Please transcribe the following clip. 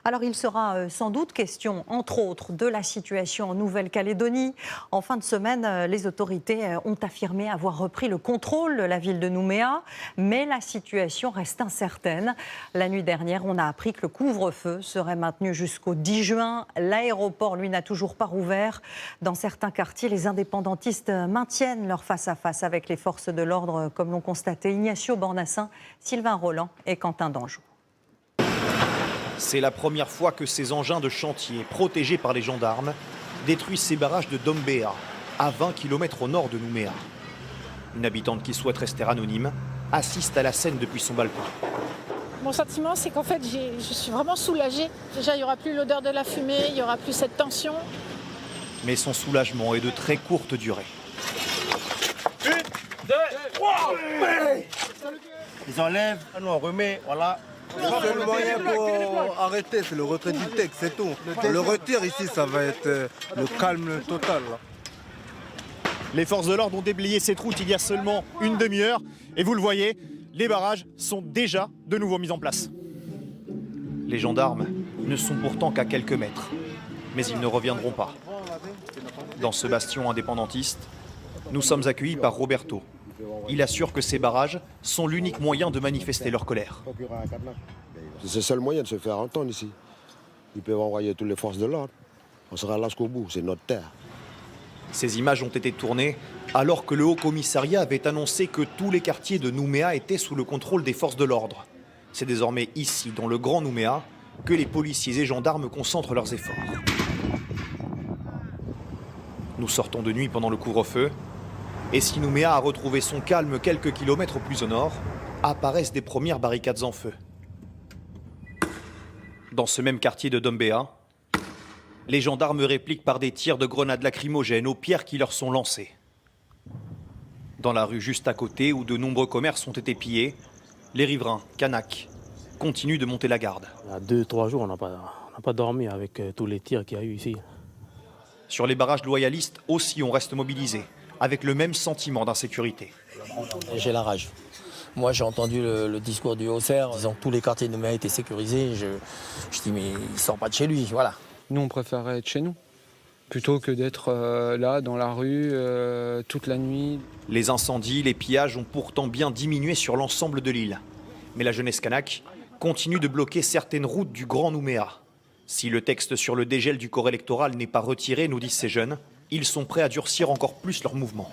Alors il sera sans doute question, entre autres, de la situation en Nouvelle-Calédonie. En fin de semaine, les autorités ont affirmé avoir repris le contrôle de la ville de Nouméa, mais la situation reste incertaine. La nuit dernière, on a appris que le couvre-feu serait maintenu jusqu'au 10 juin. L'aéroport, lui, n'a toujours pas rouvert. Dans certains quartiers, les indépendantistes maintiennent leur face-à-face avec les forces de l'ordre, comme l'ont constaté Ignacio Bornassin, Sylvain Roland et Quentin Danjou. C'est la première fois que ces engins de chantier, protégés par les gendarmes, détruisent ces barrages de Dombéa, à 20 km au nord de Nouméa. Une habitante qui souhaite rester anonyme assiste à la scène depuis son balcon. Mon sentiment, c'est qu'en fait, je suis vraiment soulagée. Déjà, il n'y aura plus l'odeur de la fumée, il n'y aura plus cette tension. Mais son soulagement est de très courte durée. 1, 2, 3. Ils enlèvent, nous on remet, voilà. Le seul moyen pour arrêter, c'est le retrait du texte, c'est tout. Le retire ici, ça va être le calme total. Là. Les forces de l'ordre ont déblayé cette route il y a seulement une demi-heure. Et vous le voyez, les barrages sont déjà de nouveau mis en place. Les gendarmes ne sont pourtant qu'à quelques mètres. Mais ils ne reviendront pas. Dans ce bastion indépendantiste, nous sommes accueillis par Roberto. Il assure que ces barrages sont l'unique moyen de manifester leur colère. C'est le seul moyen de se faire entendre ici. Ils peuvent envoyer toutes les forces de l'ordre. On sera là jusqu'au bout, c'est notre terre. Ces images ont été tournées alors que le Haut-Commissariat avait annoncé que tous les quartiers de Nouméa étaient sous le contrôle des forces de l'ordre. C'est désormais ici, dans le Grand Nouméa, que les policiers et gendarmes concentrent leurs efforts. Nous sortons de nuit pendant le couvre-feu. Et si Nouméa a retrouvé son calme quelques kilomètres plus au nord, apparaissent des premières barricades en feu. Dans ce même quartier de Dombéa, les gendarmes répliquent par des tirs de grenades lacrymogènes aux pierres qui leur sont lancées. Dans la rue juste à côté, où de nombreux commerces ont été pillés, les riverains, Kanak, continuent de monter la garde. Il y a 2-3 jours, on n'a pas dormi avec tous les tirs qu'il y a eu ici. Sur les barrages loyalistes aussi, on reste mobilisé, avec le même sentiment d'insécurité. J'ai la rage. Moi, j'ai entendu le discours du Haut-Serre, disant que tous les quartiers de Nouméa étaient sécurisés. Je dis, mais il ne sort pas de chez lui, voilà. Nous, on préférerait être chez nous, plutôt que d'être là, dans la rue, toute la nuit. Les incendies, les pillages ont pourtant bien diminué sur l'ensemble de l'île. Mais la jeunesse kanak continue de bloquer certaines routes du Grand Nouméa. Si le texte sur le dégel du corps électoral n'est pas retiré, nous disent ces jeunes, ils sont prêts à durcir encore plus leur mouvement.